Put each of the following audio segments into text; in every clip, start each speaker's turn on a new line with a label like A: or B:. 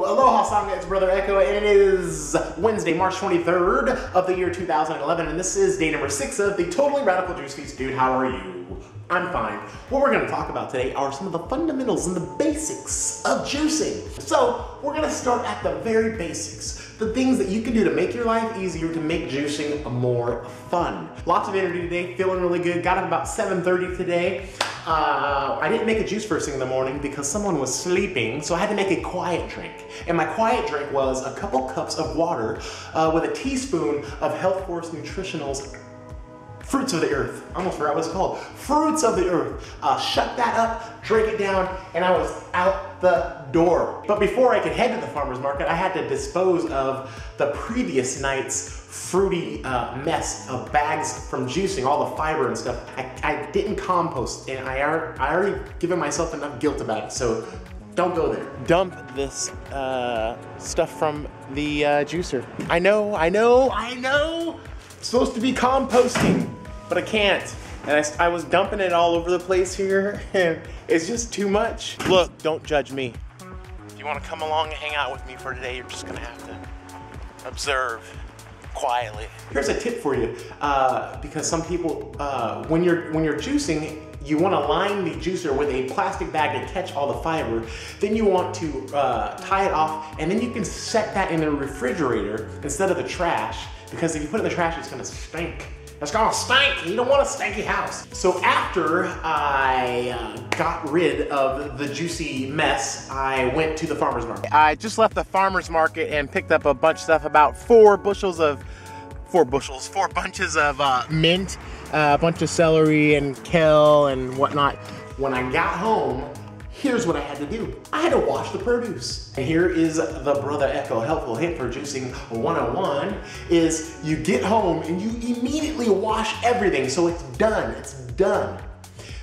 A: Aloha Sangha, it's Brother Echo, and it is Wednesday, March 23rd of the year 2011, and this is day number 6 of the Totally Radical Juice Feast. Dude, how are you? I'm fine. What we're going to talk about today are some of the fundamentals and the basics of juicing. So, we're going to start at the very basics. The things that you can do to make your life easier, to make juicing more fun. Lots of energy today, feeling really good. Got up about 7:30 today. I didn't make a juice first thing in the morning because someone was sleeping, so I had to make a quiet drink. And my quiet drink was a couple cups of water with a teaspoon of Health Force Nutritionals Fruits of the Earth. I almost forgot what it's called. Fruits of the Earth. Shut that up, drank it down, and I was out the door. But before I could head to the farmer's market, I had to dispose of the previous night's fruity mess of bags from juicing, all the fiber and stuff. I didn't compost, and I already given myself enough guilt about it, so don't go there. Dump this stuff from the juicer. I know. It's supposed to be composting, but I can't. And I was dumping it all over the place here, and it's just too much. Look, don't judge me. If you want to come along and hang out with me for today, you're just gonna have to observe quietly. Here's a tip for you, because some people, when you're juicing, you want to line the juicer with a plastic bag to catch all the fiber. Then you want to tie it off, and then you can set that in the refrigerator instead of the trash, because if you put it in the trash, it's gonna stink. It's gonna stink. You don't want a stinky house. So after I got rid of the juicy mess, I went to the farmer's market. I just left the farmer's market and picked up a bunch of stuff, about 4 bunches of mint, a bunch of celery and kale and whatnot. When I got home, here's what I had to do. I had to wash the produce. And here is the Brother Echo helpful hint for juicing 101 is you get home and you immediately wash everything so it's done,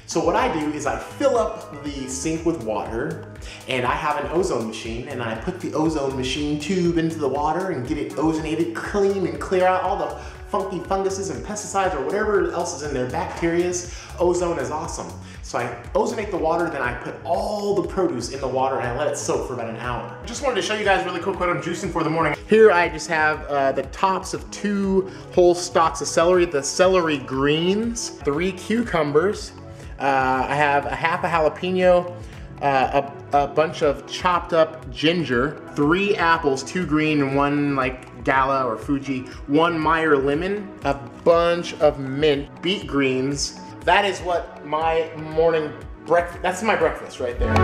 A: So what I do is I fill up the sink with water, and I have an ozone machine, and I put the ozone machine tube into the water and get it ozonated, clean, and clear out all the funky funguses and pesticides or whatever else is in there, bacterias. Ozone is awesome. So I ozonate the water, then I put all the produce in the water and I let it soak for about an hour. I just wanted to show you guys really quick what I'm juicing for the morning. Here I just have the tops of 2 whole stalks of celery, the celery greens, 3 cucumbers, I have a half a jalapeno, a bunch of chopped up ginger, 3 apples, 2 green and 1 like Gala or Fuji, 1 Meyer lemon, a bunch of mint, beet greens. That is what my morning breakfast, that's my breakfast right there.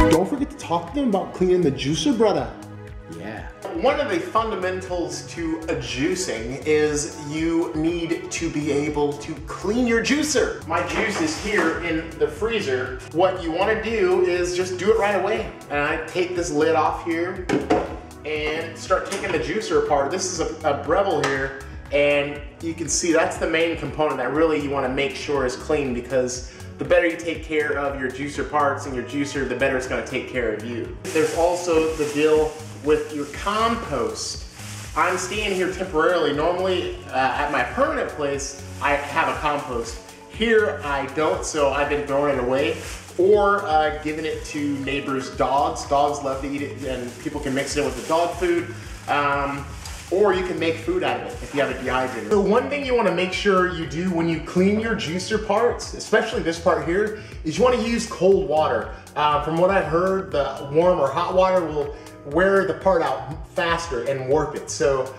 A: Don't forget to talk to them about cleaning the juicer, brother. Yeah. One of the fundamentals to juicing is you need to be able to clean your juicer. My juice is here in the freezer. What you want to do is just do it right away. And I take this lid off here and start taking the juicer apart. This is a Breville here, and you can see that's the main component that really you want to make sure is clean, because the better you take care of your juicer parts and your juicer, the better it's going to take care of you. There's also the deal with your compost. I'm staying here temporarily. Normally at my permanent place, I have a compost. Here I don't, so I've been throwing it away or giving it to neighbors' dogs. Dogs love to eat it, and people can mix it in with the dog food. Or you can make food out of it if you have a dehydrator. So one thing you want to make sure you do when you clean your juicer parts, especially this part here, is you want to use cold water. From what I've heard, the warm or hot water will wear the part out faster and warp it. So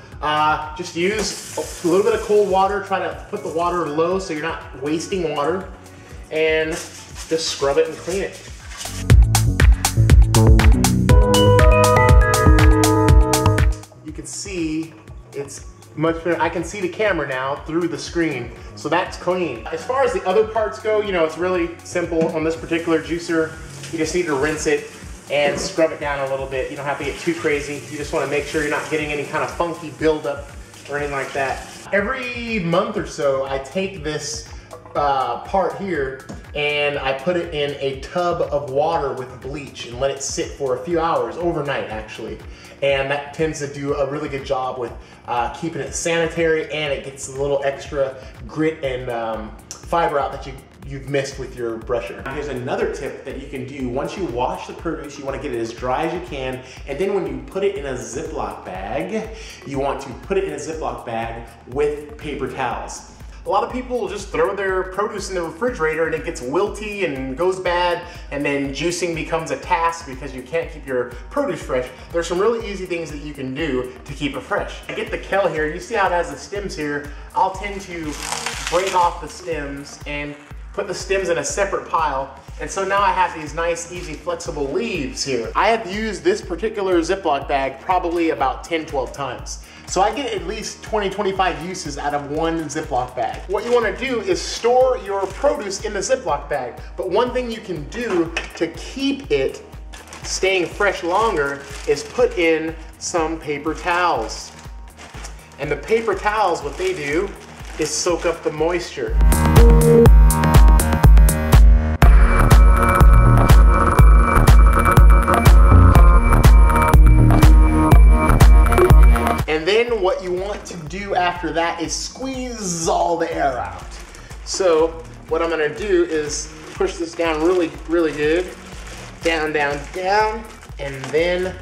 A: just use a little bit of cold water. Try to put the water low so you're not wasting water, and just scrub it and clean it. You can see it's much better. I can see the camera now through the screen, so that's clean. As far as the other parts go, you know, it's really simple on this particular juicer. You just need to rinse it and scrub it down a little bit. You don't have to get too crazy. You just want to make sure you're not getting any kind of funky buildup or anything like that. Every month or so, I take this part here and I put it in a tub of water with bleach and let it sit for a few hours, overnight actually. And that tends to do a really good job with keeping it sanitary, and it gets a little extra grit and fiber out that you've missed with your brusher. Now here's another tip that you can do. Once you wash the produce, you want to get it as dry as you can, and then when you put it in a Ziploc bag, you want to put it in a Ziploc bag with paper towels. A lot of people will just throw their produce in the refrigerator and it gets wilty and goes bad, and then juicing becomes a task because you can't keep your produce fresh. There's some really easy things that you can do to keep it fresh. I get the kale here, you see how it has the stems here. I'll tend to break off the stems and put the stems in a separate pile. And so now I have these nice, easy, flexible leaves here. I have used this particular Ziploc bag probably about 10, 12 times. So I get at least 20, 25 uses out of one Ziploc bag. What you wanna do is store your produce in the Ziploc bag. But one thing you can do to keep it staying fresh longer is put in some paper towels. And the paper towels, what they do is soak up the moisture. And then what you want to do after that is squeeze all the air out. So what I'm gonna do is push this down really, really good. Down, down, down, and then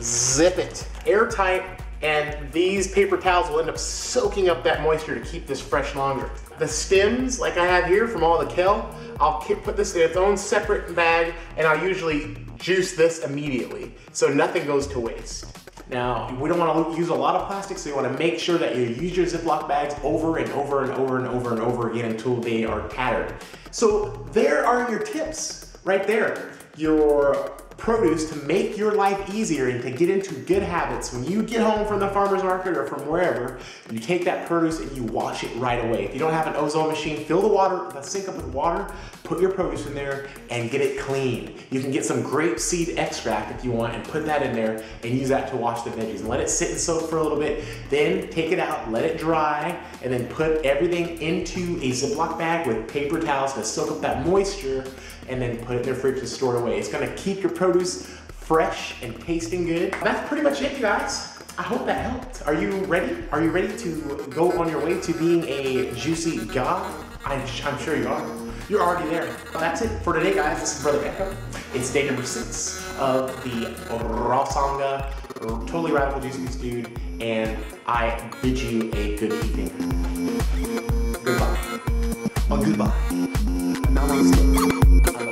A: zip it. Airtight, and these paper towels will end up soaking up that moisture to keep this fresh longer. The stems, like I have here from all the kale, I'll put this in its own separate bag, and I'll usually juice this immediately, so nothing goes to waste. Now, we don't want to use a lot of plastic, so you want to make sure that you use your Ziploc bags over and over and over and over and over again until they are tattered. So there are your tips right there. Your produce to make your life easier and to get into good habits. When you get home from the farmer's market or from wherever, you take that produce and you wash it right away. If you don't have an ozone machine, fill the sink up with water, put your produce in there and get it clean. You can get some grapeseed extract if you want and put that in there and use that to wash the veggies and let it sit and soak for a little bit. Then take it out, let it dry, and then put everything into a Ziploc bag with paper towels to soak up that moisture, and then put it in their fridge to store it away. It's gonna keep your produce fresh and tasting good. That's pretty much it, you guys. I hope that helped. Are you ready? Are you ready to go on your way to being a juicy god? I'm sure you are. You're already there. That's it for today, guys. This is Brother Echo. It's day number 6 of the Rasanga Totally Radical Juice Feast, dude, and I bid you a good evening. Goodbye. Oh, goodbye. Namaste.